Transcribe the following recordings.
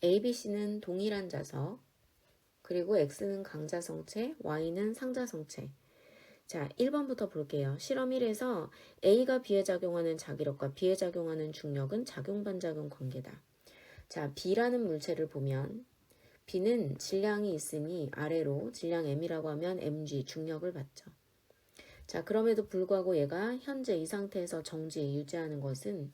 A, B, C는 동일한 자석, 그리고 X는 강자성체, Y는 상자성체. 자, 1번부터 볼게요. 실험 1에서 A가 B에 작용하는 자기력과 B에 작용하는 중력은 작용반작용 관계다. 자, B라는 물체를 보면 B는 질량이 있으니 아래로 질량 M이라고 하면 mg 중력을 받죠. 자, 그럼에도 불구하고 얘가 현재 이 상태에서 정지에 유지하는 것은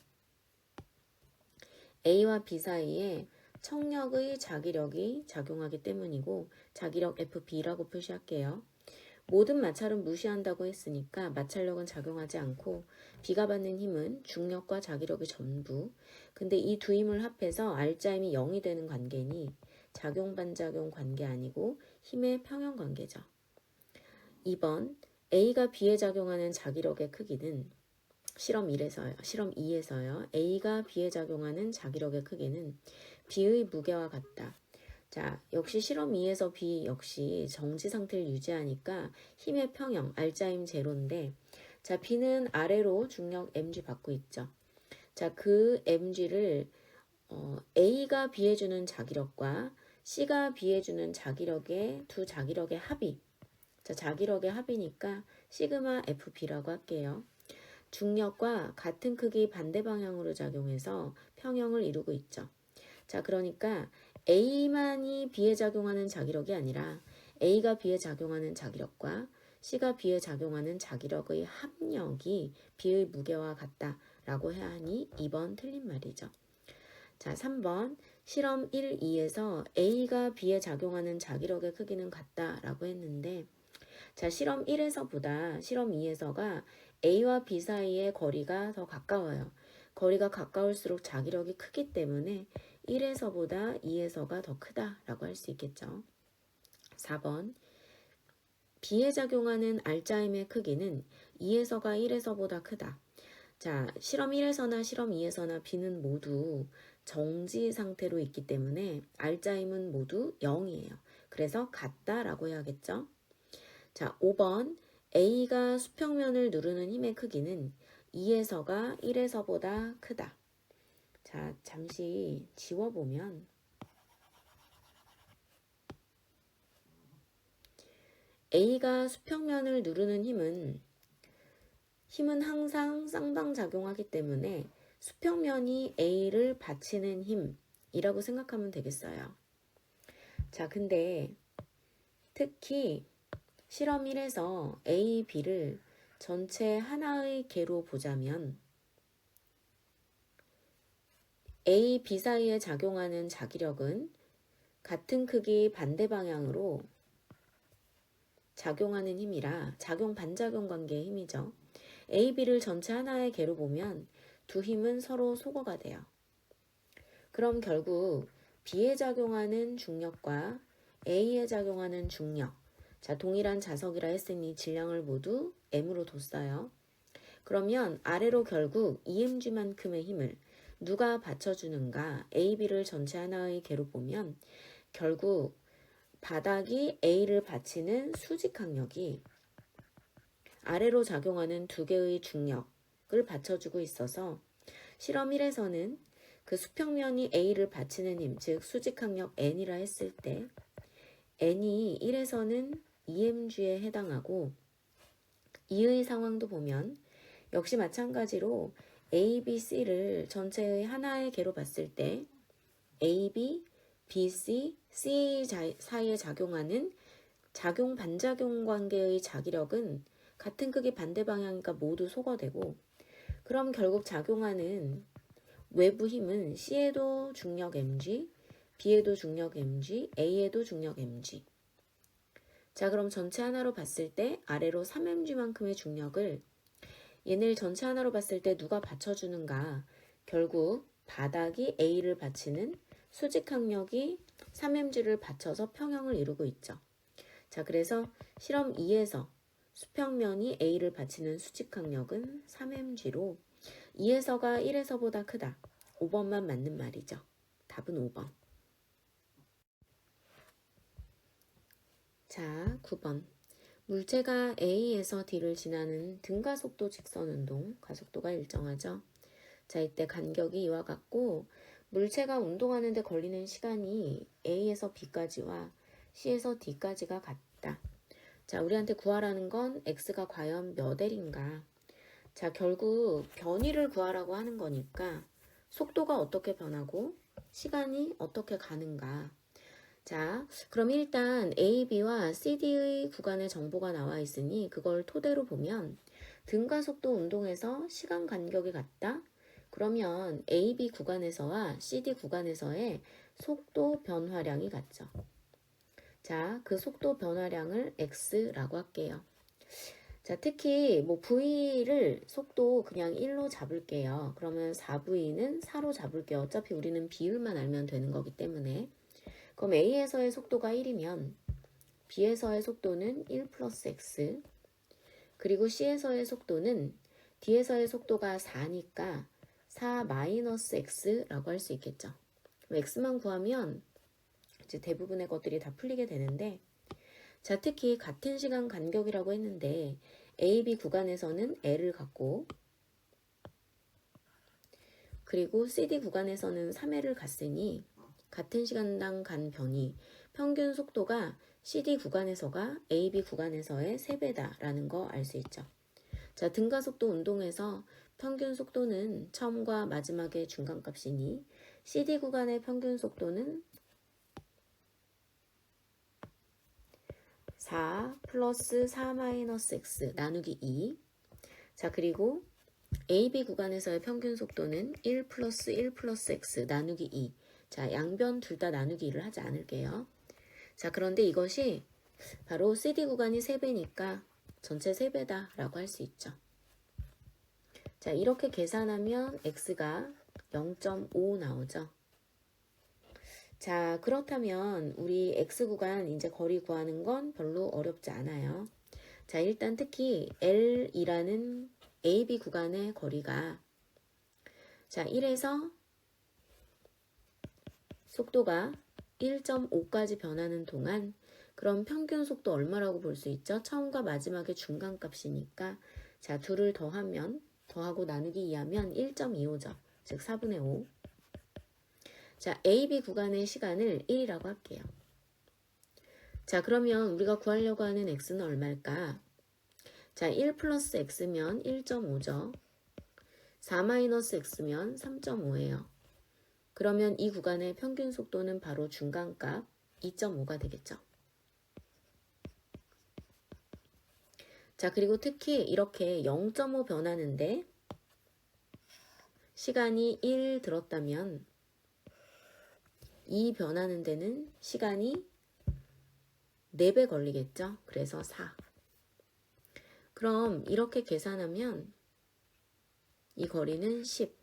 A와 B 사이에 청력의 자기력이 작용하기 때문이고 자기력 FB라고 표시할게요. 모든 마찰은 무시한다고 했으니까 마찰력은 작용하지 않고 B가 받는 힘은 중력과 자기력의 전부. 근데 이 두 힘을 합해서 R자임이 0이 되는 관계니 작용반작용 관계 아니고 힘의 평형 관계죠. 2번 A가 B에 작용하는 자기력의 크기는 실험 2에서요. A가 B에 작용하는 자기력의 크기는 B의 무게와 같다. 자, 역시 실험 2에서 B 역시 정지 상태를 유지하니까 힘의 평형, R자임 제로인데, 자, B는 아래로 중력 mg 받고 있죠. 자, 그 mg를 A가 B에 주는 자기력과 C가 B에 주는 자기력의 두 자기력의 합이, 자, 자기력의 합이니까 시그마 FB라고 할게요. 중력과 같은 크기 반대 방향으로 작용해서 평형을 이루고 있죠. 자, 그러니까 A만이 B에 작용하는 자기력이 아니라 A가 B에 작용하는 자기력과 C가 B에 작용하는 자기력의 합력이 B의 무게와 같다라고 해야 하니 2번 틀린 말이죠. 자, 3번 실험 1, 2에서 A가 B에 작용하는 자기력의 크기는 같다라고 했는데, 자, 실험 1에서보다 실험 2에서가 A와 B 사이의 거리가 더 가까워요. 거리가 가까울수록 자기력이 크기 때문에 1에서보다 2에서가 더 크다라고 할 수 있겠죠. 4번 B에 작용하는 R자임의 크기는 2에서가 1에서보다 크다. 자, 실험 1에서나 실험 2에서나 B는 모두 정지 상태로 있기 때문에 R자임은 모두 0이에요. 그래서 같다라고 해야겠죠. 자, 5번 A가 수평면을 누르는 힘의 크기는 2에서가 1에서보다 크다. 자, 잠시 지워보면 A가 수평면을 누르는 힘은 항상 쌍방작용하기 때문에 수평면이 A를 받치는 힘이라고 생각하면 되겠어요. 자, 근데 특히 실험 1에서 A, B를 전체 하나의 개로 보자면 A, B 사이에 작용하는 자기력은 같은 크기 반대 방향으로 작용하는 힘이라 작용 반작용 관계의 힘이죠. A, B를 전체 하나의 개로 보면 두 힘은 서로 소거가 돼요. 그럼 결국 B에 작용하는 중력과 A에 작용하는 중력, 자, 동일한 자석이라 했으니 질량을 모두 M으로 뒀어요. 그러면 아래로 결국 EMG만큼의 힘을 누가 받쳐주는가? A, B를 전체 하나의 개로 보면 결국 바닥이 A를 받치는 수직항력이 아래로 작용하는 두 개의 중력을 받쳐주고 있어서 실험 1에서는 그 수평면이 A를 받치는 힘, 즉 수직항력 N이라 했을 때 N이 1에서는 EMG에 해당하고 2의 상황도 보면 역시 마찬가지로 A, B, C를 전체의 하나의 개로 봤을 때 A, B, B, C, C 사이에 작용하는 작용 반작용 관계의 자기력은 같은 크기 반대 방향이니까 모두 소거되고, 그럼 결국 작용하는 외부 힘은 C에도 중력 mg, B에도 중력 mg, A에도 중력 mg. 자, 그럼 전체 하나로 봤을 때 아래로 3mg만큼의 중력을 얘네를 전체 하나로 봤을 때 누가 받쳐주는가? 결국 바닥이 A를 받치는 수직항력이 3mg를 받쳐서 평형을 이루고 있죠. 자, 그래서 실험 2에서 수평면이 A를 받치는 수직항력은 3mg로 2에서가 1에서보다 크다. 5번만 맞는 말이죠. 답은 5번. 자, 9번. 물체가 A에서 D를 지나는 등가속도 직선운동, 가속도가 일정하죠. 자, 이때 간격이 이와 같고 물체가 운동하는 데 걸리는 시간이 A에서 B까지와 C에서 D까지가 같다. 자, 우리한테 구하라는 건 X가 과연 몇 L인가? 자, 결국 변위를 구하라고 하는 거니까 속도가 어떻게 변하고 시간이 어떻게 가는가. 자, 그럼 일단 A, B와 CD의 구간의 정보가 나와 있으니 그걸 토대로 보면 등가속도 운동에서 시간 간격이 같다? 그러면 A, B 구간에서와 CD 구간에서의 속도 변화량이 같죠. 자, 그 속도 변화량을 X라고 할게요. 자, 특히 뭐 V를 속도 그냥 1로 잡을게요. 그러면 4V는 4로 잡을게요. 어차피 우리는 비율만 알면 되는 거기 때문에. 그럼 A에서의 속도가 1이면 B에서의 속도는 1 플러스 X, 그리고 C에서의 속도는 D에서의 속도가 4니까 4 마이너스 X라고 할 수 있겠죠. 그럼 X만 구하면 이제 대부분의 것들이 다 풀리게 되는데, 자, 특히 같은 시간 간격이라고 했는데 A, B 구간에서는 L을 갖고 그리고 CD 구간에서는 3L을 갖으니 같은 시간당 간 변이 평균 속도가 CD 구간에서가 AB 구간에서의 3배다라는 거 알 수 있죠. 자, 등가속도 운동에서 평균 속도는 처음과 마지막의 중간값이니 CD 구간의 평균 속도는 4 플러스 4 마이너스 X 나누기 2. 자, 그리고 AB 구간에서의 평균 속도는 1 플러스 1 플러스 X 나누기 2. 자, 양변 둘 다 나누기 2를 하지 않을게요. 자, 그런데 이것이 바로 CD 구간이 3배니까 전체 3배다 라고 할 수 있죠. 자, 이렇게 계산하면 X가 0.5 나오죠. 자, 그렇다면 우리 X 구간 이제 거리 구하는 건 별로 어렵지 않아요. 자, 일단 특히 L이라는 AB 구간의 거리가 자, 1에서 속도가 1.5까지 변하는 동안 그럼 평균 속도 얼마라고 볼 수 있죠? 처음과 마지막의 중간값이니까 자, 둘을 더하고 나누기 2하면 1.25죠. 즉 4분의 5. 자, AB 구간의 시간을 1이라고 할게요. 자, 그러면 우리가 구하려고 하는 X는 얼마일까? 자, 1 플러스 X면 1.5죠. 4 마이너스 X면 3.5예요. 그러면 이 구간의 평균 속도는 바로 중간값 2.5가 되겠죠. 자, 그리고 특히 이렇게 0.5 변하는데 시간이 1 들었다면 2 변하는 데는 시간이 4배 걸리겠죠. 그래서 4. 그럼 이렇게 계산하면 이 거리는 10.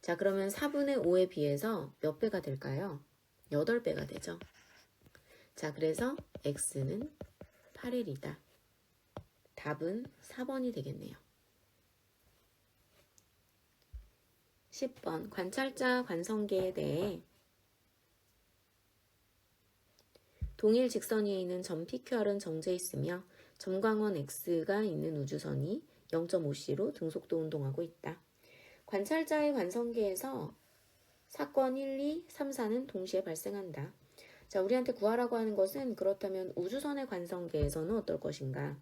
자, 그러면 4분의 5에 비해서 몇 배가 될까요? 8배가 되죠. 자, 그래서 X는 8L이다. 답은 4번이 되겠네요. 10번 관찰자 관성계에 대해 동일 직선 위에 있는 점 PQR은 정제 있으며 점광원 X가 있는 우주선이 0.5C로 등속도 운동하고 있다. 관찰자의 관성계에서 사건 1, 2, 3, 4는 동시에 발생한다. 자, 우리한테 구하라고 하는 것은 그렇다면 우주선의 관성계에서는 어떨 것인가?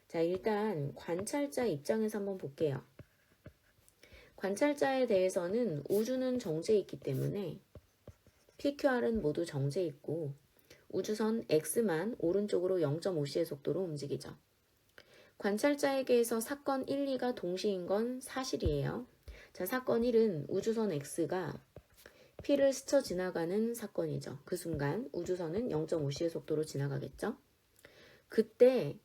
자, 일단 관찰자 입장에서 한번 볼게요. 관찰자에 대해서는 우주는 정제 있기 때문에 PQR은 모두 정제 있고 우주선 X만 오른쪽으로 0.5C의 속도로 움직이죠. 관찰자에게서 사건 1, 2가 동시인 건 사실이에요. 자, 사건 1은 우주선 X가 P를 스쳐 지나가는 사건이죠. 그 순간 우주선은 0.5C의 속도로 지나가겠죠. 그때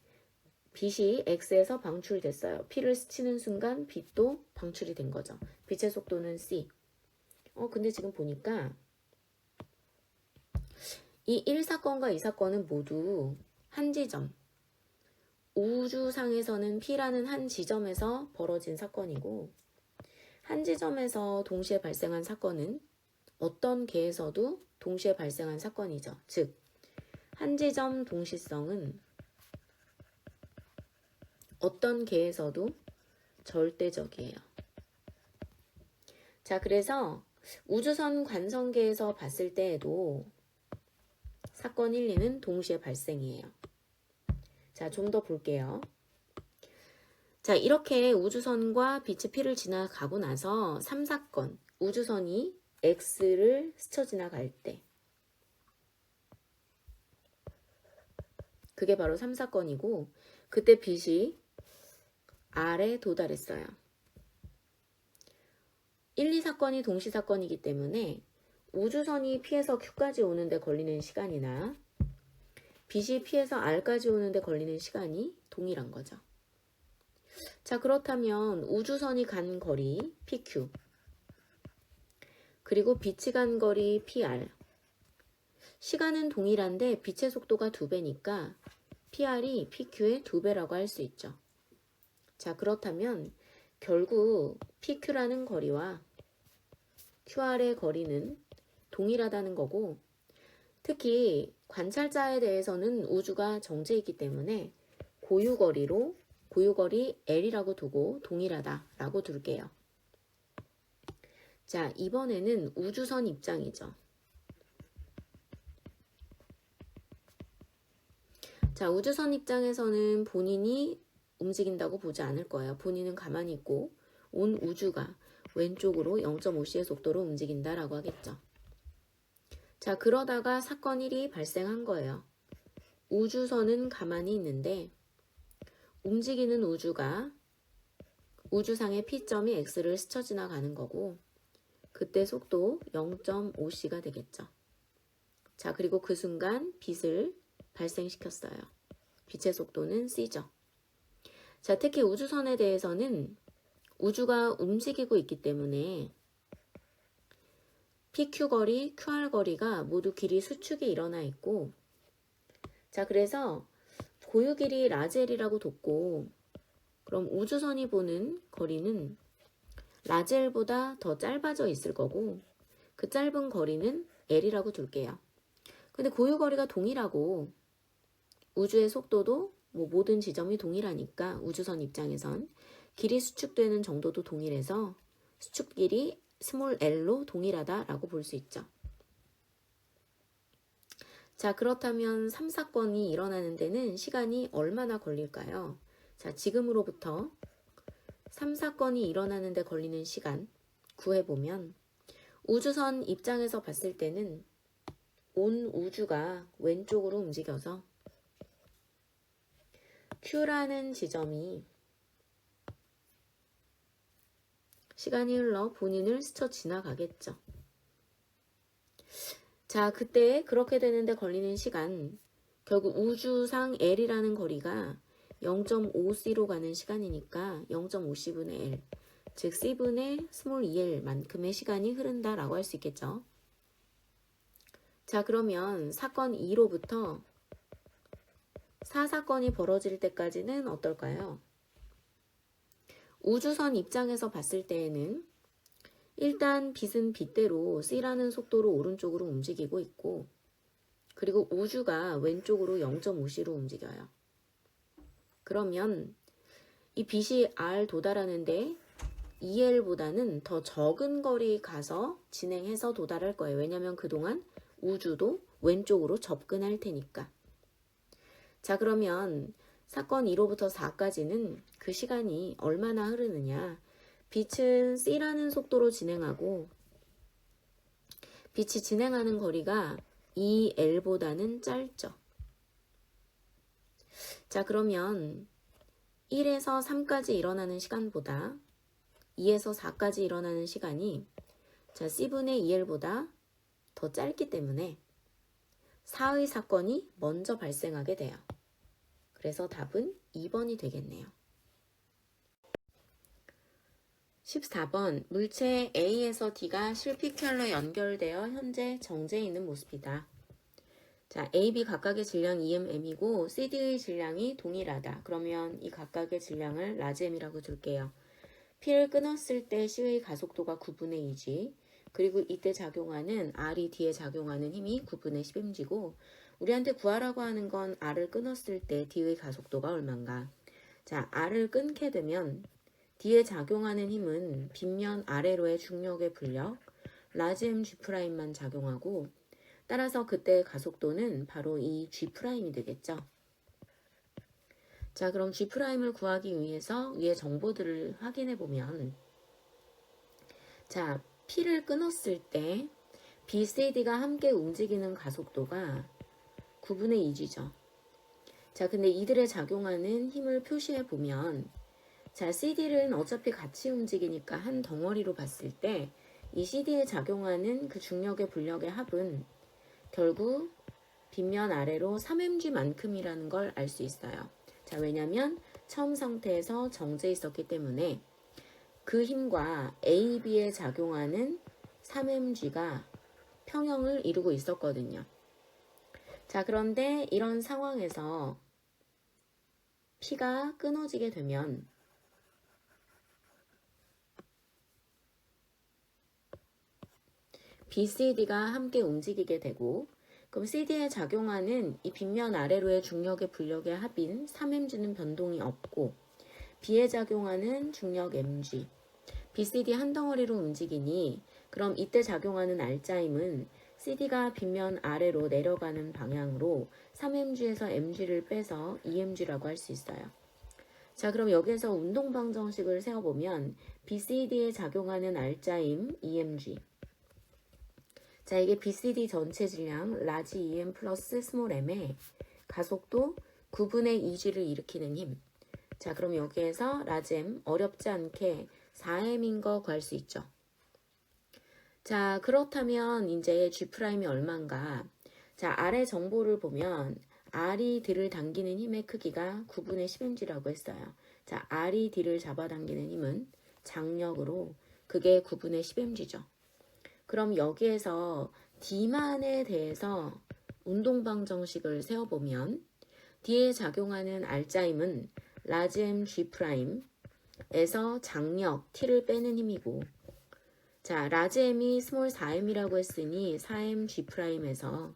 빛이 X에서 방출됐어요. P를 스치는 순간 빛도 방출이 된 거죠. 빛의 속도는 C. 근데 지금 보니까 이 1사건과 2사건은 모두 한 지점, 우주상에서는 P라는 한 지점에서 벌어진 사건이고 한 지점에서 동시에 발생한 사건은 어떤 계에서도 동시에 발생한 사건이죠. 즉, 한 지점 동시성은 어떤 계에서도 절대적이에요. 자, 그래서 우주선 관성계에서 봤을 때에도 사건 1, 2는 동시에 발생이에요. 자, 좀 더 볼게요. 자, 이렇게 우주선과 빛이 P를 지나가고 나서 3, 4건 우주선이 X를 스쳐 지나갈 때 그게 바로 3, 4건이고 그때 빛이 R에 도달했어요. 1, 2, 사건이 동시 사건이기 때문에 우주선이 P에서 Q까지 오는데 걸리는 시간이나 빛이 P에서 R까지 오는데 걸리는 시간이 동일한 거죠. 자, 그렇다면 우주선이 간 거리 PQ 그리고 빛이 간 거리 PR 시간은 동일한데 빛의 속도가 2배니까 PR이 PQ의 2배라고 할 수 있죠. 자, 그렇다면 결국 PQ라는 거리와 QR의 거리는 동일하다는 거고 특히 관찰자에 대해서는 우주가 정제이기 때문에 고유거리 L이라고 두고 동일하다라고 둘게요. 자, 이번에는 우주선 입장이죠. 자, 우주선 입장에서는 본인이 움직인다고 보지 않을 거예요. 본인은 가만히 있고 온 우주가 왼쪽으로 0.5c의 속도로 움직인다라고 하겠죠. 자, 그러다가 사건 1이 발생한 거예요. 우주선은 가만히 있는데 움직이는 우주가 우주상의 P점이 X를 스쳐 지나가는 거고 그때 속도 0.5c가 되겠죠. 자, 그리고 그 순간 빛을 발생시켰어요. 빛의 속도는 C죠. 자, 특히 우주선에 대해서는 우주가 움직이고 있기 때문에 PQ 거리, QR 거리가 모두 길이 수축이 일어나 있고 자, 그래서 고유 길이 라젤이라고 뒀고 그럼 우주선이 보는 거리는 라젤보다 더 짧아져 있을 거고 그 짧은 거리는 L이라고 둘게요. 근데 고유 거리가 동일하고 우주의 속도도 모든 지점이 동일하니까 우주선 입장에선 길이 수축되는 정도도 동일해서 수축 길이 스몰 l로 동일하다라고 볼 수 있죠. 자, 그렇다면 3, 사건이 일어나는 데는 시간이 얼마나 걸릴까요? 자, 지금으로부터 3, 사건이 일어나는 데 걸리는 시간 구해보면 우주선 입장에서 봤을 때는 온 우주가 왼쪽으로 움직여서 Q라는 지점이 시간이 흘러 본인을 스쳐 지나가겠죠. 자, 그때 그렇게 되는데 걸리는 시간 결국 우주상 L이라는 거리가 0.5c로 가는 시간이니까 0.5c분의 L 즉 C분의 스몰 2L 만큼의 시간이 흐른다라고 할 수 있겠죠. 자, 그러면 사건 2로부터 4사건이 벌어질 때까지는 어떨까요? 우주선 입장에서 봤을 때에는 일단 빛은 빛대로 C라는 속도로 오른쪽으로 움직이고 있고 그리고 우주가 왼쪽으로 0.5c로 움직여요. 그러면 이 빛이 R 도달하는데 2L보다는 더 적은 거리 가서 진행해서 도달할 거예요. 왜냐하면 그동안 우주도 왼쪽으로 접근할 테니까. 자, 그러면 사건 1호부터 4까지는 그 시간이 얼마나 흐르느냐. 빛은 C라는 속도로 진행하고 빛이 진행하는 거리가 2L보다는 짧죠. 자, 그러면 1에서 3까지 일어나는 시간보다 2에서 4까지 일어나는 시간이 자, C분의 2L보다 더 짧기 때문에 4의 사건이 먼저 발생하게 돼요. 그래서 답은 2번이 되겠네요. 14번 물체 A에서 D가 실피큐얼로 연결되어 현재 정제해 있는 모습이다. 자, A, B 각각의 질량 EMM이고 CD의 질량이 동일하다. 그러면 이 각각의 질량을 라지 M이라고 줄게요. P를 끊었을 때 C의 가속도가 9분의 2G 그리고 이때 작용하는 R이 D에 작용하는 힘이 9분의 10mg고 우리한테 구하라고 하는 건 R을 끊었을 때 D의 가속도가 얼마인가. 자, R을 끊게 되면 D에 작용하는 힘은 빗면 아래로의 중력의 불력 라지 M G'만 작용하고 따라서 그때 가속도는 바로 이 G'이 되겠죠. 자, 그럼 G'을 구하기 위해서 위에 정보들을 확인해 보면 자, P를 끊었을 때 B, C, D가 함께 움직이는 가속도가 9분의 2G죠. 자, 근데 이들의 작용하는 힘을 표시해 보면 자, CD는 어차피 같이 움직이니까 한 덩어리로 봤을 때 이 CD에 작용하는 그 중력의 분력의 합은 결국 빗면 아래로 3mg만큼이라는 걸 알 수 있어요. 자, 왜냐면 처음 상태에서 정제 있었기 때문에 그 힘과 AB에 작용하는 3mg가 평형을 이루고 있었거든요. 자, 그런데 이런 상황에서 P가 끊어지게 되면 B, C, D가 함께 움직이게 되고 그럼 CD에 작용하는 이 빗면 아래로의 중력의 분력의 합인 3mg는 변동이 없고 B에 작용하는 중력 mg, BCD 한 덩어리로 움직이니 그럼 이때 작용하는 R자임은 CD가 빗면 아래로 내려가는 방향으로 3mg에서 mg를 빼서 2mg라고 할 수 있어요. 자, 그럼 여기에서 운동방정식을 세워보면 BCD에 작용하는 R자임 2mg. 자, 이게 BCD 전체 질량 라지 EM 플러스 스몰 m의 가속도 9분의 2G를 일으키는 힘. 자, 그럼 여기에서 라지 M 어렵지 않게 4m인 거 구할 수 있죠. 자, 그렇다면 이제 G'이 얼마인가? 자, 아래 정보를 보면 R이 D를 당기는 힘의 크기가 9분의 10mg라고 했어요. 자, R이 D를 잡아당기는 힘은 장력으로 그게 9분의 10mg죠. 그럼 여기에서 D만에 대해서 운동방정식을 세워보면 D에 작용하는 R자임은 라지 M G'에서 장력 T를 빼는 힘이고 자, 라지 M이 스몰 4m이라고 했으니 4m G'에서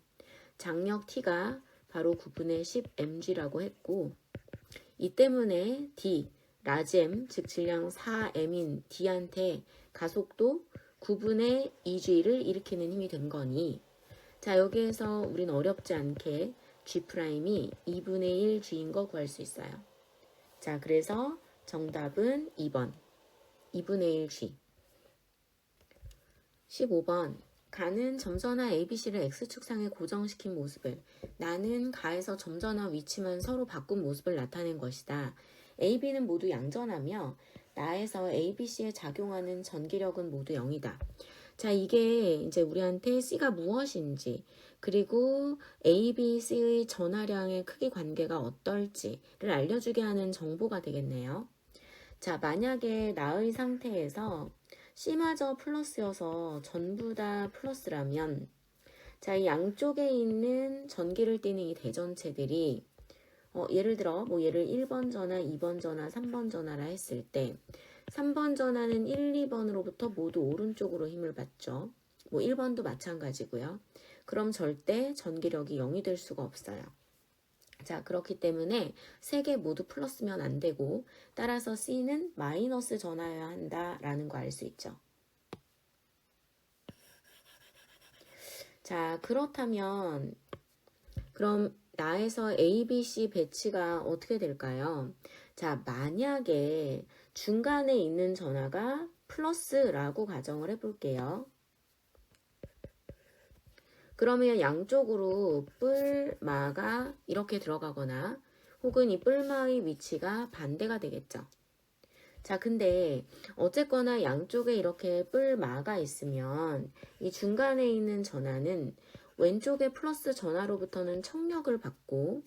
장력 T가 바로 9분의 10mg라고 했고 이 때문에 D, 라지 M, 즉 질량 4m인 D한테 가속도 9분의 2G를 일으키는 힘이 된 거니 자, 여기에서 우린 어렵지 않게 G'이 2분의 1G인 거 구할 수 있어요. 자, 그래서 정답은 2번 2분의 1G. 15번 가는 점전화 ABC를 X축상에 고정시킨 모습을 나는 가에서 점전화 위치만 서로 바꾼 모습을 나타낸 것이다. AB는 모두 양전하며 나에서 ABC에 작용하는 전기력은 모두 0이다. 자, 이게 이제 우리한테 C가 무엇인지 그리고 A, B, C의 전하량의 크기 관계가 어떨지를 알려주게 하는 정보가 되겠네요. 자, 만약에 나의 상태에서 C마저 플러스여서 전부 다 플러스라면 자, 이 양쪽에 있는 전기를 띠는 이 대전체들이 예를 들어 얘를 1번 전화, 2번 전화, 3번 전화라 했을 때 3번 전화는 1, 2번으로부터 모두 오른쪽으로 힘을 받죠. 1번도 마찬가지고요. 그럼 절대 전기력이 0이 될 수가 없어요. 자, 그렇기 때문에 세 개 모두 플러스면 안 되고 따라서 C는 마이너스 전화여야 한다라는 거 알 수 있죠. 자, 그렇다면 그럼 나에서 A, B, C 배치가 어떻게 될까요? 자, 만약에 중간에 있는 전화가 플러스라고 가정을 해볼게요. 그러면 양쪽으로 뿔마가 이렇게 들어가거나 혹은 이 뿔마의 위치가 반대가 되겠죠. 자, 근데 어쨌거나 양쪽에 이렇게 뿔마가 있으면 이 중간에 있는 전하는 왼쪽에 플러스 전하로부터는 청력을 받고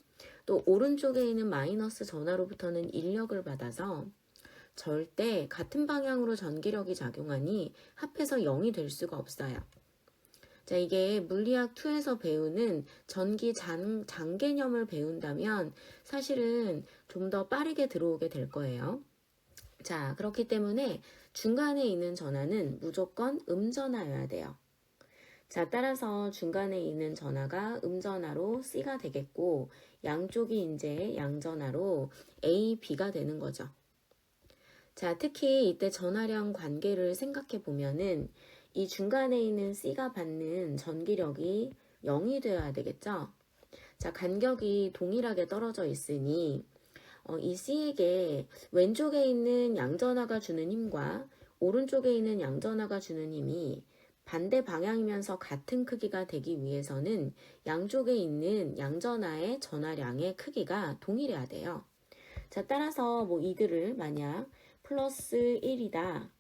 또 오른쪽에 있는 마이너스 전하로부터는 인력을 받아서 절대 같은 방향으로 전기력이 작용하니 합해서 0이 될 수가 없어요. 자, 이게 물리학 2에서 배우는 전기 장개념을 배운다면 사실은 좀 더 빠르게 들어오게 될 거예요. 자, 그렇기 때문에 중간에 있는 전하는 무조건 음전하여야 돼요. 자, 따라서 중간에 있는 전하가 음전하로 C가 되겠고 양쪽이 이제 양전하로 A, B가 되는 거죠. 자, 특히 이때 전하량 관계를 생각해 보면은 이 중간에 있는 C가 받는 전기력이 0이 되어야 되겠죠? 자, 간격이 동일하게 떨어져 있으니 이 C에게 왼쪽에 있는 양전하가 주는 힘과 오른쪽에 있는 양전하가 주는 힘이 반대 방향이면서 같은 크기가 되기 위해서는 양쪽에 있는 양전하의 전하량의 크기가 동일해야 돼요. 자, 따라서 뭐 이들을 만약 플러스 1이다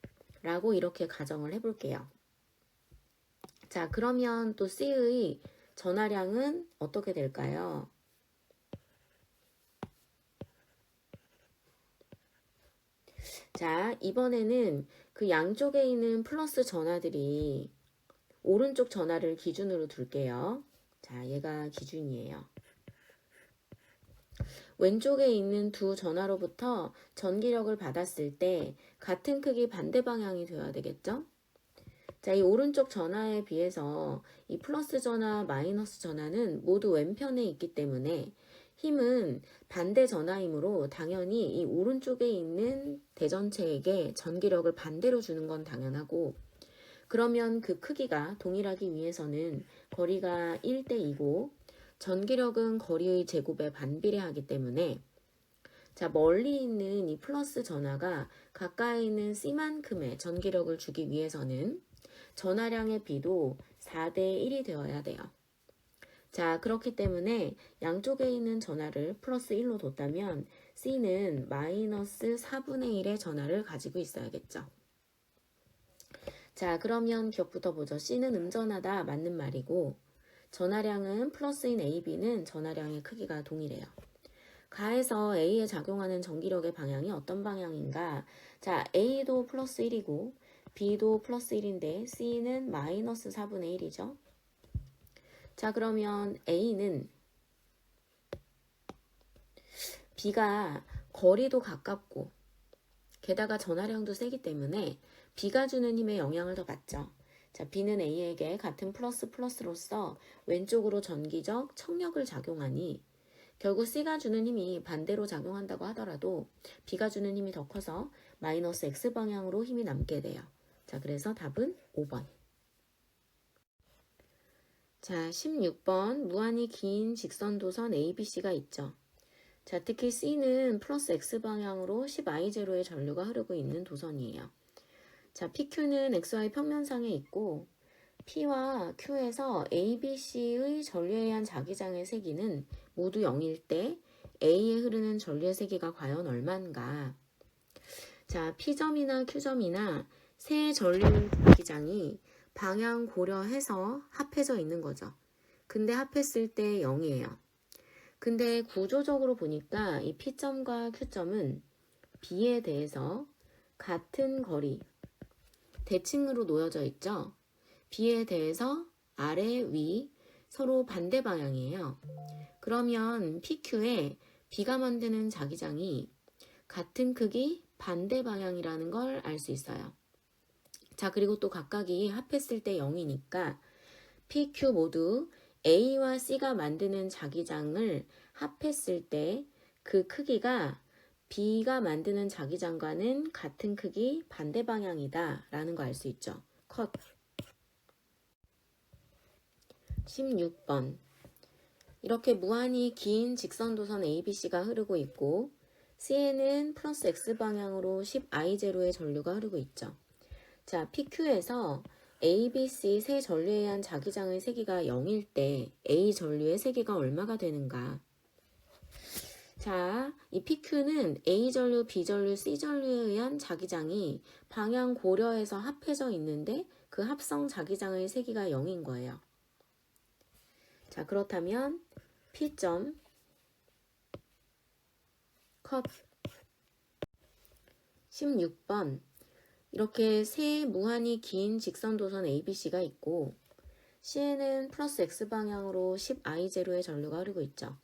라고 이렇게 가정을 해볼게요. 자, 그러면 또 C의 전하량은 어떻게 될까요? 자, 이번에는 그 양쪽에 있는 플러스 전하들이 오른쪽 전하를 기준으로 둘게요. 자, 얘가 기준이에요. 왼쪽에 있는 두 전하로부터 전기력을 받았을 때 같은 크기 반대 방향이 되어야 되겠죠? 자, 이 오른쪽 전하에 비해서 이 플러스 전하, 마이너스 전하는 모두 왼편에 있기 때문에 힘은 반대 전하이므로 당연히 이 오른쪽에 있는 대전체에게 전기력을 반대로 주는 건 당연하고, 그러면 그 크기가 동일하기 위해서는 거리가 1대2고 전기력은 거리의 제곱에 반비례하기 때문에, 자, 멀리 있는 이 플러스 전하가 가까이 있는 C만큼의 전기력을 주기 위해서는 전하량의 비도 4대1이 되어야 돼요. 자, 그렇기 때문에 양쪽에 있는 전하를 플러스 1로 뒀다면 C는 마이너스 4분의 1의 전하를 가지고 있어야겠죠. 자, 그러면 기억부터 보죠. C는 음전하다 맞는 말이고 전하량은 플러스인 AB는 전하량의 크기가 동일해요. 가에서 A에 작용하는 전기력의 방향이 어떤 방향인가? 자, A도 플러스 1이고 B도 플러스 1인데 C는 마이너스 4분의 1이죠. 자, 그러면 A는 B가 거리도 가깝고 게다가 전하량도 세기 때문에 B가 주는 힘의 영향을 더 받죠. 자, B는 A에게 같은 플러스로서 왼쪽으로 전기적 청력을 작용하니 결국 C가 주는 힘이 반대로 작용한다고 하더라도 B가 주는 힘이 더 커서 마이너스 X방향으로 힘이 남게 돼요. 자, 그래서 답은 5번. 자, 16번 무한히 긴 직선도선 ABC가 있죠. 자, 특히 C는 플러스 X방향으로 10I0의 전류가 흐르고 있는 도선이에요. 자, PQ는 XY 평면상에 있고 P와 Q에서 ABC의 전류에 의한 자기장의 세기는 모두 0일 때 A에 흐르는 전류의 세기가 과연 얼마인가? 자, P점이나 Q점이나 세 전류의 자기장이 방향 고려해서 합해져 있는 거죠. 근데 합했을 때 0이에요. 근데 구조적으로 보니까 이 P점과 Q점은 B에 대해서 같은 거리, 대칭으로 놓여져 있죠. B에 대해서 아래, 위, 서로 반대 방향이에요. 그러면 PQ에 B가 만드는 자기장이 같은 크기 반대 방향이라는 걸 알 수 있어요. 자, 그리고 또 각각이 합했을 때 0이니까 PQ 모두 A와 C가 만드는 자기장을 합했을 때 그 크기가 B가 만드는 자기장과는 같은 크기 반대 방향이다 라는 거 알 수 있죠. 컷. 16번 이렇게 무한히 긴 직선도선 ABC가 흐르고 있고 C에는 플러스 X방향으로 10I0의 전류가 흐르고 있죠. 자, PQ에서 ABC 세 전류에 의한 자기장의 세기가 0일 때 A 전류의 세기가 얼마가 되는가? 자, 이 PQ는 A 전류, B 전류, C 전류에 의한 자기장이 방향 고려해서 합해져 있는데 그 합성 자기장의 세기가 0인 거예요. 자, 그렇다면 P점 컷. 16번 이렇게 세 무한히 긴 직선도선 ABC가 있고 C에는 플러스 X방향으로 10I0의 전류가 흐르고 있죠.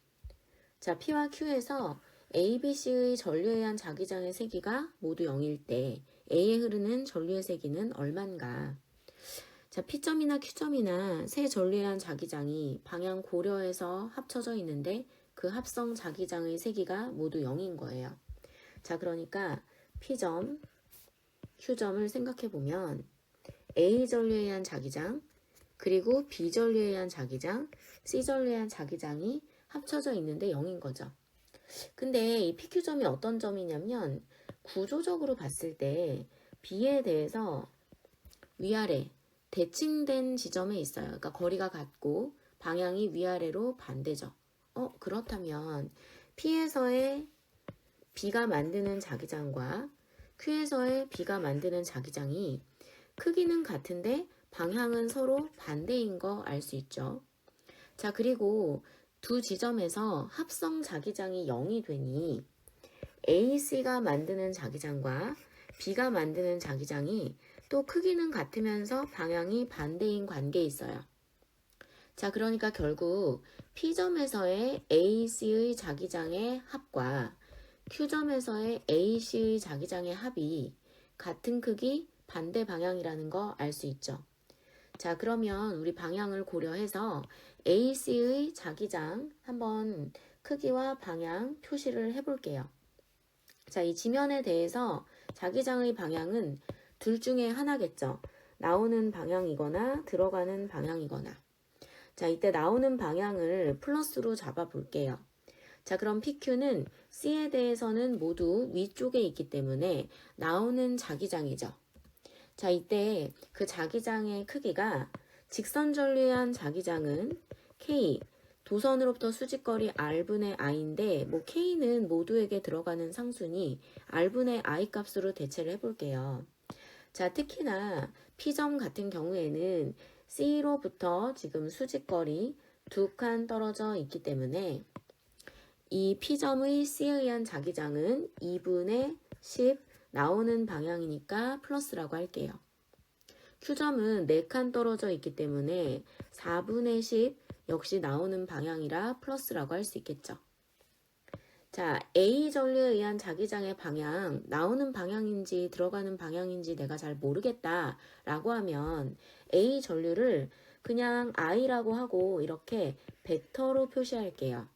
자, P와 Q에서 ABC의 전류에 의한 자기장의 세기가 모두 0일 때 A에 흐르는 전류의 세기는 얼만가? 자, P점이나 Q점이나 세 전류에 의한 자기장이 방향 고려해서 합쳐져 있는데 그 합성 자기장의 세기가 모두 0인 거예요. 자, 그러니까 P점, Q점을 생각해 보면 A 전류에 의한 자기장, 그리고 B 전류에 의한 자기장, C 전류에 의한 자기장이 합쳐져 있는데 0인 거죠. 근데 이 PQ점이 어떤 점이냐면 구조적으로 봤을 때 B에 대해서 위아래 대칭된 지점에 있어요. 그러니까 거리가 같고 방향이 위아래로 반대죠. 그렇다면 P에서의 B가 만드는 자기장과 Q에서의 B가 만드는 자기장이 크기는 같은데 방향은 서로 반대인 거 알 수 있죠. 자, 그리고 두 지점에서 합성 자기장이 0이 되니 AC가 만드는 자기장과 B가 만드는 자기장이 또 크기는 같으면서 방향이 반대인 관계에 있어요. 자, 그러니까 결국 P점에서의 AC의 자기장의 합과 Q점에서의 AC의 자기장의 합이 같은 크기 반대 방향이라는 거 알 수 있죠. 자, 그러면 우리 방향을 고려해서 AC의 자기장 한번 크기와 방향 표시를 해볼게요. 자, 이 지면에 대해서 자기장의 방향은 둘 중에 하나겠죠. 나오는 방향이거나 들어가는 방향이거나. 자, 이때 나오는 방향을 플러스로 잡아 볼게요. 자, 그럼 PQ는 C에 대해서는 모두 위쪽에 있기 때문에 나오는 자기장이죠. 자, 이때 그 자기장의 크기가 직선 전류에 한 자기장은 K, 도선으로부터 수직거리 R분의 I인데 뭐 K는 모두에게 들어가는 상수니 R분의 I 값으로 대체를 해볼게요. 자, 특히나 P점 같은 경우에는 C로부터 지금 수직거리 2칸 떨어져 있기 때문에 이 P점의 C에 의한 자기장은 2분의 10 나오는 방향이니까 플러스라고 할게요. Q점은 4칸 떨어져 있기 때문에 4분의 10 역시 나오는 방향이라 플러스라고 할 수 있겠죠. 자, A 전류에 의한 자기장의 방향, 나오는 방향인지 들어가는 방향인지 내가 잘 모르겠다 라고 하면 A 전류를 그냥 I라고 하고 이렇게 벡터로 표시할게요.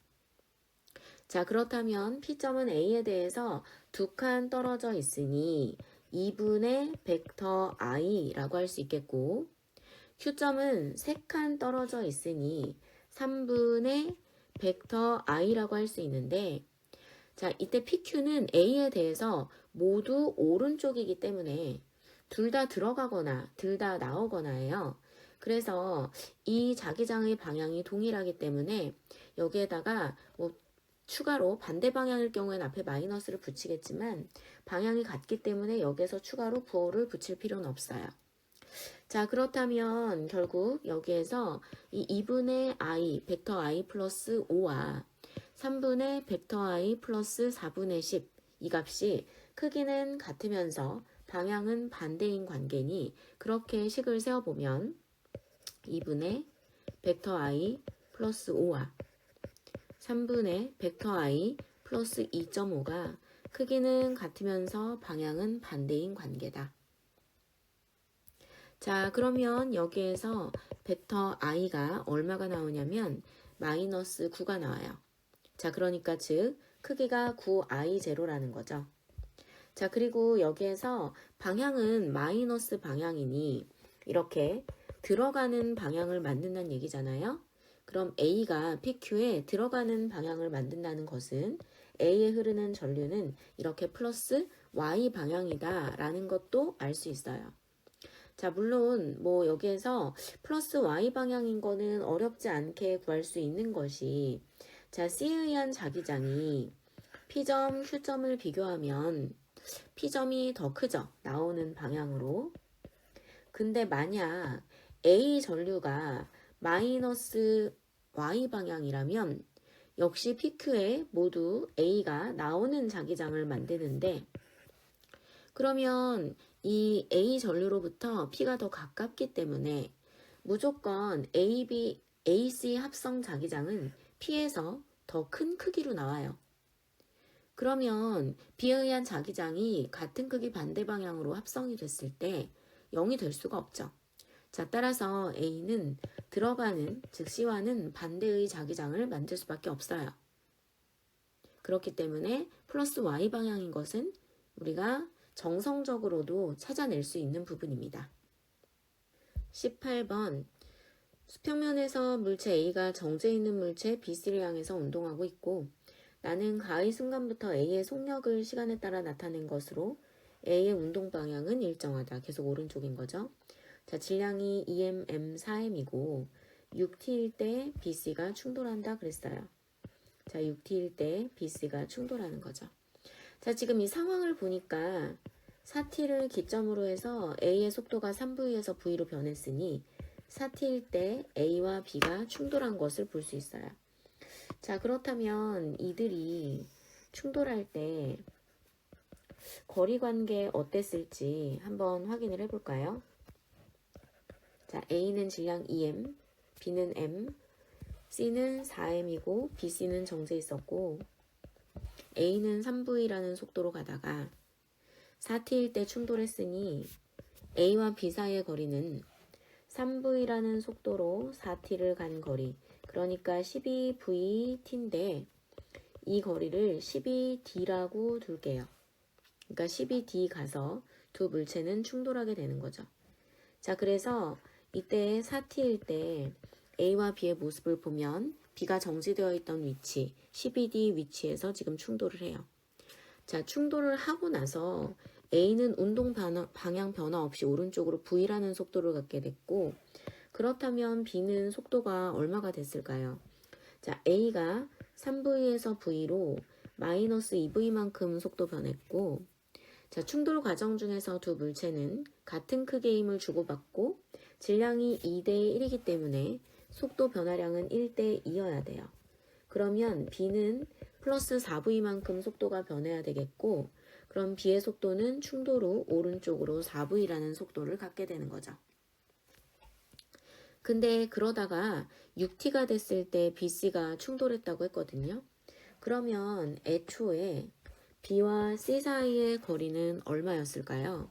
자, 그렇다면 P점은 A에 대해서 2칸 떨어져 있으니 2분의 벡터 I라고 할 수 있겠고 Q점은 3칸 떨어져 있으니 3분의 벡터 I라고 할 수 있는데 자, 이때 PQ는 A에 대해서 모두 오른쪽이기 때문에 둘 다 들어가거나 둘 다 나오거나예요. 그래서 이 자기장의 방향이 동일하기 때문에 여기에다가 뭐 추가로 반대 방향일 경우에는 앞에 마이너스를 붙이겠지만 방향이 같기 때문에 여기에서 추가로 부호를 붙일 필요는 없어요. 자, 그렇다면 결국 여기에서 이 2분의 I, 벡터 I 플러스 5와 3분의 벡터 I 플러스 4분의 10 이 값이 크기는 같으면서 방향은 반대인 관계니 그렇게 식을 세워보면 2분의 벡터 I 플러스 5와 3분의 벡터 I 플러스 2.5가 크기는 같으면서 방향은 반대인 관계다. 자, 그러면 여기에서 벡터 I가 얼마가 나오냐면 마이너스 9가 나와요. 자, 그러니까 즉 크기가 9I0라는 거죠. 자, 그리고 여기에서 방향은 마이너스 방향이니 이렇게 들어가는 방향을 만든다는 얘기잖아요. 그럼 A가 PQ에 들어가는 방향을 만든다는 것은 A에 흐르는 전류는 이렇게 플러스 Y 방향이다 라는 것도 알 수 있어요. 자, 물론 뭐 여기에서 플러스 Y 방향인 거는 어렵지 않게 구할 수 있는 것이 자, C에 의한 자기장이 P점, Q점을 비교하면 P점이 더 크죠. 나오는 방향으로. 근데 만약 A 전류가 마이너스 Y 방향이라면 역시 PQ에 모두 A가 나오는 자기장을 만드는데 그러면 이 A 전류로부터 P가 더 가깝기 때문에 무조건 AC 합성 자기장은 P에서 더 큰 크기로 나와요. 그러면 B에 의한 자기장이 같은 크기 반대 방향으로 합성이 됐을 때 0이 될 수가 없죠. 자, 따라서 A는 들어가는, 즉 C와는 반대의 자기장을 만들 수밖에 없어요. 그렇기 때문에 플러스 Y 방향인 것은 우리가 정성적으로도 찾아낼 수 있는 부분입니다. 18번 수평면에서 물체 A가 정지해 있는 물체 BC를 향해서 운동하고 있고 나는 가의 순간부터 A의 속력을 시간에 따라 나타낸 것으로 A의 운동 방향은 일정하다. 계속 오른쪽인 거죠. 자, 질량이 2m, m, 4m이고 6t일 때 BC가 충돌한다 그랬어요. 자, 6t일 때 BC가 충돌하는 거죠. 자, 지금 이 상황을 보니까 4t를 기점으로 해서 A의 속도가 3V에서 V로 변했으니 4t일 때 A와 B가 충돌한 것을 볼 수 있어요. 자, 그렇다면 이들이 충돌할 때 거리 관계 어땠을지 한번 확인을 해볼까요? 자, A는 질량 2m, B는 m, C는 4m이고 BC는 정지해 있었고 A는 3V라는 속도로 가다가 4t일 때 충돌했으니 A와 B 사이의 거리는 3V라는 속도로 4t를 간 거리, 그러니까 12VT인데 이 거리를 12D라고 둘게요. 그러니까 12D 가서 두 물체는 충돌하게 되는 거죠. 자, 그래서 이때 4t일 때 A와 B의 모습을 보면 B가 정지되어 있던 위치, 12D 위치에서 지금 충돌을 해요. 자, 충돌을 하고 나서 A는 운동 방향 변화 없이 오른쪽으로 V라는 속도를 갖게 됐고 그렇다면 B는 속도가 얼마가 됐을까요? 자, A가 3V에서 V로 마이너스 2V만큼 속도 변했고 자, 충돌 과정 중에서 두 물체는 같은 크기의 힘을 주고받고 질량이 2대 1이기 때문에 속도 변화량은 1대 2여야 돼요. 그러면 B는 플러스 4V만큼 속도가 변해야 되겠고 그럼 B의 속도는 충돌 후 오른쪽으로 4V라는 속도를 갖게 되는 거죠. 근데 그러다가 6T가 됐을 때 BC가 충돌했다고 했거든요. 그러면 애초에 B와 C 사이의 거리는 얼마였을까요?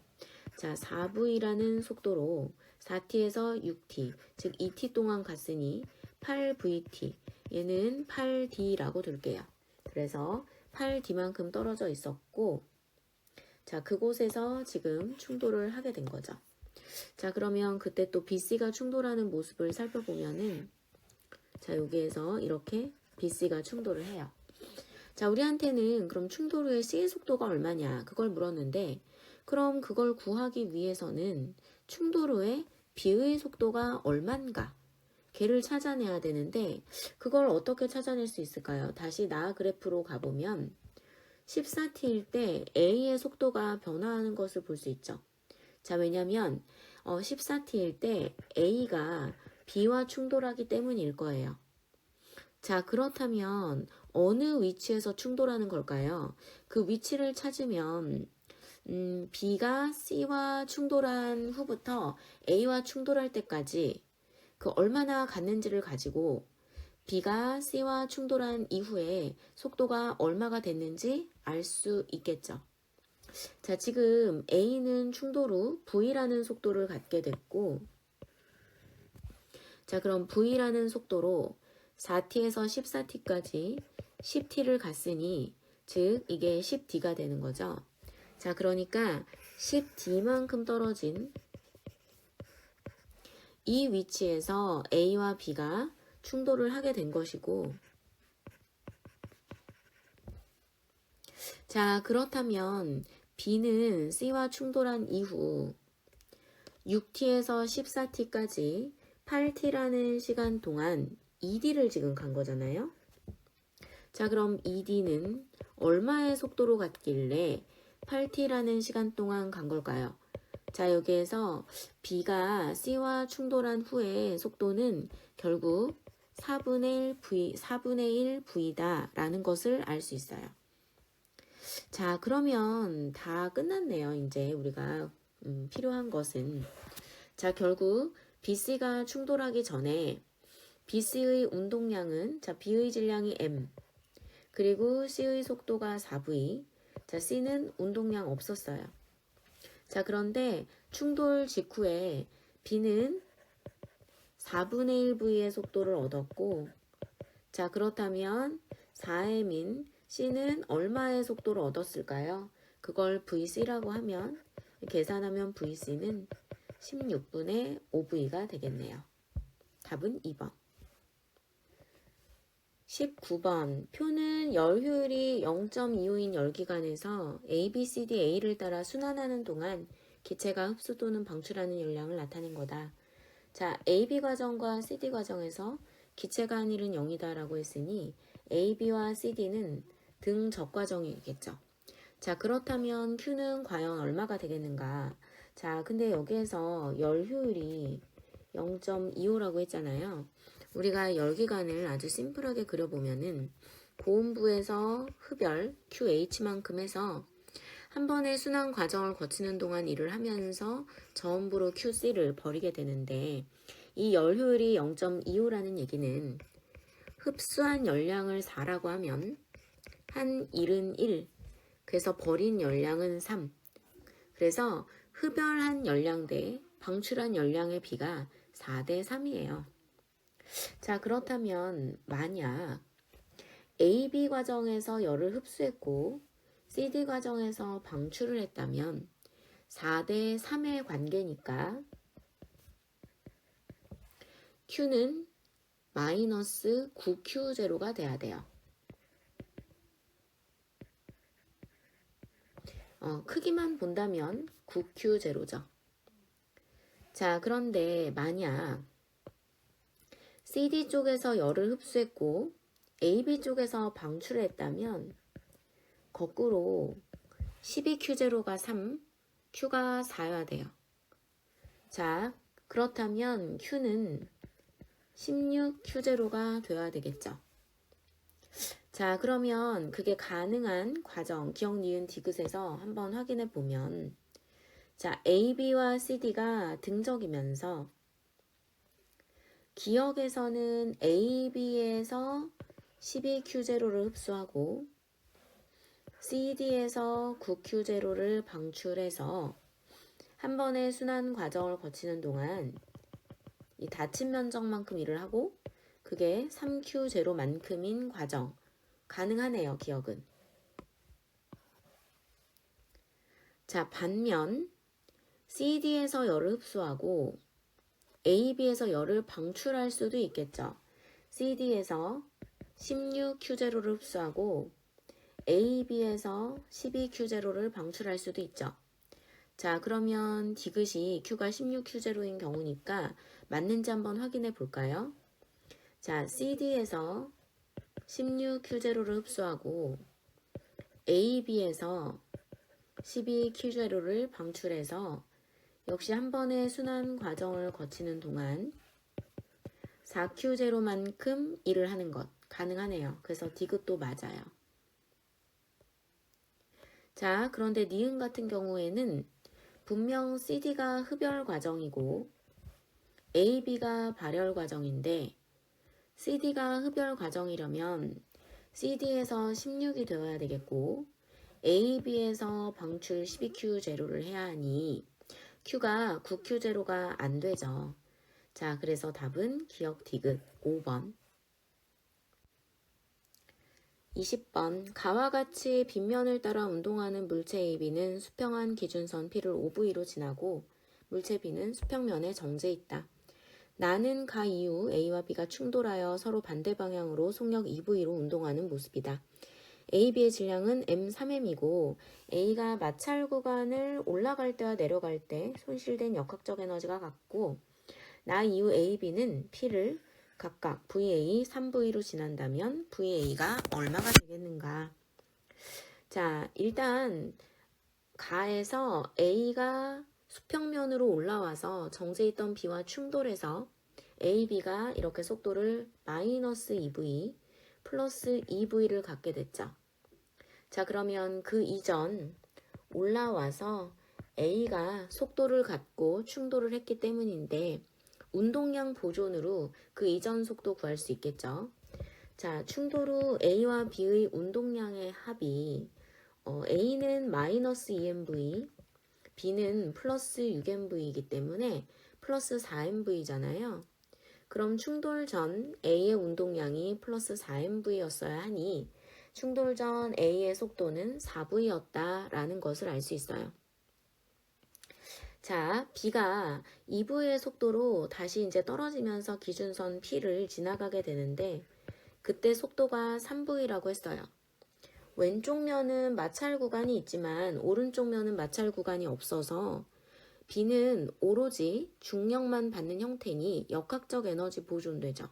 자, 4V라는 속도로 4T에서 6T, 즉 2T 동안 갔으니 8VT, 얘는 8D라고 둘게요. 그래서 8D만큼 떨어져 있었고 자, 그곳에서 지금 충돌을 하게 된 거죠. 자, 그러면 그때 또 BC가 충돌하는 모습을 살펴보면은 자, 여기에서 이렇게 BC가 충돌을 해요. 자, 우리한테는 그럼 충돌 후에 C의 속도가 얼마냐 그걸 물었는데 그럼 그걸 구하기 위해서는 충돌 후에 B의 속도가 얼만가 걔를 찾아내야 되는데 그걸 어떻게 찾아낼 수 있을까요? 다시 나 그래프로 가보면 14t일 때 A의 속도가 변화하는 것을 볼 수 있죠. 자, 왜냐면 14t일 때 A가 B와 충돌하기 때문일 거예요. 자, 그렇다면 어느 위치에서 충돌하는 걸까요? 그 위치를 찾으면 B가 C와 충돌한 후부터 A와 충돌할 때까지 그 얼마나 갔는지를 가지고 B가 C와 충돌한 이후에 속도가 얼마가 됐는지 알 수 있겠죠. 자, 지금 A는 충돌 후 V라는 속도를 갖게 됐고 자, 그럼 V라는 속도로 4T에서 14T까지 10T를 갔으니 즉 이게 10D가 되는 거죠. 자, 그러니까 10D만큼 떨어진 이 위치에서 A와 B가 충돌을 하게 된 것이고 자, 그렇다면 B는 C와 충돌한 이후 6T에서 14T까지 8T라는 시간 동안 2D를 지금 간 거잖아요. 자, 그럼 2D는 얼마의 속도로 갔길래 8T라는 시간 동안 간 걸까요? 자, 여기에서 B가 C와 충돌한 후에 속도는 결국 4분의 1 V다 라는 것을 알 수 있어요. 자, 그러면 다 끝났네요. 이제 우리가 필요한 것은 자, 결국 BC가 충돌하기 전에 BC의 운동량은 자, B의 질량이 m 그리고 C의 속도가 4V 자, C는 운동량 없었어요. 자, 그런데 충돌 직후에 B는 4분의 1V의 속도를 얻었고 자, 그렇다면 4m인 C는 얼마의 속도를 얻었을까요? 그걸 VC라고 하면 계산하면 VC는 16분의 5V가 되겠네요. 답은 2번. 19번. 표는 열 효율이 0.25인 열기관에서 A, B, C, D, A를 따라 순환하는 동안 기체가 흡수 또는 방출하는 열량을 나타낸 거다. 자, AB 과정과 CD 과정에서 기체가 한 일은 0이다 라고 했으니 AB와 CD는 등적 과정이겠죠. 자, 그렇다면 Q는 과연 얼마가 되겠는가? 자, 근데 여기에서 열 효율이 0.25라고 했잖아요. 우리가 열기관을 아주 심플하게 그려보면은 고온부에서 흡열 QH만큼 해서 한 번의 순환 과정을 거치는 동안 일을 하면서 저온부로 QC를 버리게 되는데 이 열 효율이 0.25라는 얘기는 흡수한 열량을 4라고 하면 한 일은 1, 그래서 버린 열량은 3. 그래서 흡열한 열량 대 방출한 열량의 비가 4대 3이에요. 자, 그렇다면 만약 AB 과정에서 열을 흡수했고 CD 과정에서 방출을 했다면 4대 3의 관계니까 Q는 마이너스 9Q0가 돼야 돼요. 크기만 본다면 9Q0죠. 자, 그런데 만약 CD 쪽에서 열을 흡수했고 AB 쪽에서 방출을 했다면 거꾸로 12Q0가 3, Q가 4여야 돼요. 자, 그렇다면 Q는 16Q0가 되어야 되겠죠. 자, 그러면 그게 가능한 과정, 기억, 니은, 디귿에서 한번 확인해 보면 자, AB와 CD가 등적이면서 기억에서는 AB에서 12Q0를 흡수하고 CD에서 9Q0를 방출해서 한 번의 순환 과정을 거치는 동안 이 닫힌 면적만큼 일을 하고 그게 3Q0만큼인 과정 가능하네요. 기억은. 자, 반면 CD에서 열을 흡수하고 AB에서 열을 방출할 수도 있겠죠. CD에서 16Q0를 흡수하고 AB에서 12Q0를 방출할 수도 있죠. 자, 그러면 디귿이 Q가 16Q0인 경우니까 맞는지 한번 확인해 볼까요? 자, CD에서 16Q0를 흡수하고 AB에서 12Q0를 방출해서 역시 한 번의 순환 과정을 거치는 동안 4Q0만큼 일을 하는 것 가능하네요. 그래서 디귿도 맞아요. 자, 그런데 니은 같은 경우에는 분명 CD가 흡열 과정이고 AB가 발열 과정인데 CD가 흡열 과정이려면 CD에서 16이 되어야 되겠고 AB에서 방출 12Q0를 해야 하니 Q가 9Q0가 안 되죠. 자, 그래서 답은 기억 디귿 5번. 20번. 가와 같이 빗면을 따라 운동하는 물체 AB는 수평한 기준선 P를 OV로 지나고 물체 B는 수평면에 정제 있다. 나는 가 이후 A와 B가 충돌하여 서로 반대 방향으로 속력 2V로 운동하는 모습이다. A, B의 질량은 M3M이고 A가 마찰 구간을 올라갈 때와 내려갈 때 손실된 역학적 에너지가 같고 나 이후 A, B는 P를 각각 VA, 3V로 지난다면 VA가 얼마가 되겠는가? 자, 일단 가에서 A가 수평면으로 올라와서 정제 있던 B와 충돌해서 A, B가 이렇게 속도를 마이너스 2V 플러스 2V를 갖게 됐죠. 자, 그러면 그 이전 올라와서 A가 속도를 갖고 충돌을 했기 때문인데 운동량 보존으로 그 이전 속도 구할 수 있겠죠. 자, 충돌 후 A와 B의 운동량의 합이 A는 마이너스 2mv, B는 플러스 6mv이기 때문에 플러스 4mv잖아요. 그럼 충돌 전 A의 운동량이 플러스 4mv였어야 하니 충돌 전 A의 속도는 4V였다라는 것을 알 수 있어요. 자, B가 2V의 속도로 다시 이제 떨어지면서 기준선 P를 지나가게 되는데 그때 속도가 3V라고 했어요. 왼쪽 면은 마찰 구간이 있지만 오른쪽 면은 마찰 구간이 없어서 B는 오로지 중력만 받는 형태니 역학적 에너지 보존되죠.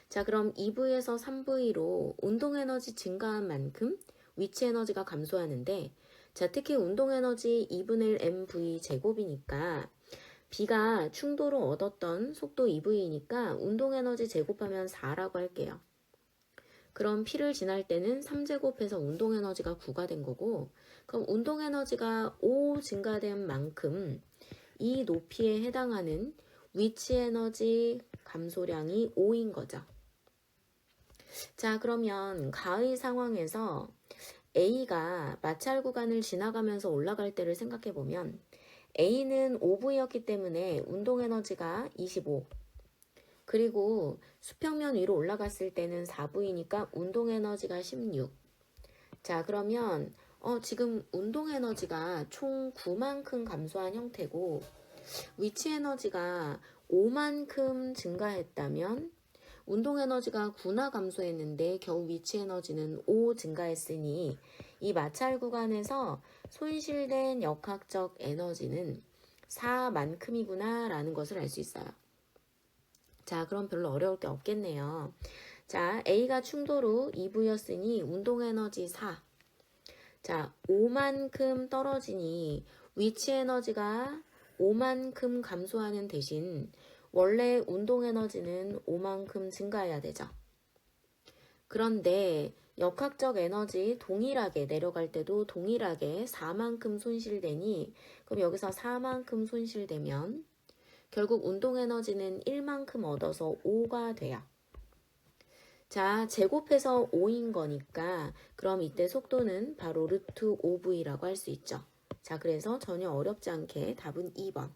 자, 그럼 2V에서 3V로 운동 에너지 증가한 만큼 위치 에너지가 감소하는데 자, 특히 운동 에너지 2분의 1 mv 제곱이니까 B가 충돌로 얻었던 속도 2V니까 운동 에너지 제곱하면 4라고 할게요. 그럼 P를 지날 때는 3제곱해서 운동 에너지가 9가 된 거고 그럼 운동 에너지가 5 증가된 만큼 이 높이에 해당하는 위치 에너지 감소량이 5인 거죠. 자, 그러면 가의 상황에서 A가 마찰 구간을 지나가면서 올라갈 때를 생각해 보면 A는 5V였기 때문에 운동 에너지가 25. 그리고 수평면 위로 올라갔을 때는 4V니까 운동 에너지가 16. 자, 그러면 지금 운동 에너지가 총 9만큼 감소한 형태고 위치 에너지가 5만큼 증가했다면 운동 에너지가 9나 감소했는데 겨우 위치 에너지는 5 증가했으니 이 마찰 구간에서 손실된 역학적 에너지는 4만큼이구나 라는 것을 알 수 있어요. 자, 그럼 별로 어려울 게 없겠네요. 자, A가 충돌 후 2V였으니 운동 에너지 4. 자, 5만큼 떨어지니 위치 에너지가 5만큼 감소하는 대신 원래 운동 에너지는 5만큼 증가해야 되죠. 그런데 역학적 에너지 동일하게 내려갈 때도 동일하게 4만큼 손실되니 그럼 여기서 4만큼 손실되면 결국 운동 에너지는 1만큼 얻어서 5가 돼요. 자, 제곱해서 5인 거니까 그럼 이때 속도는 바로 루트 5V라고 할 수 있죠. 자, 그래서 전혀 어렵지 않게 답은 2번.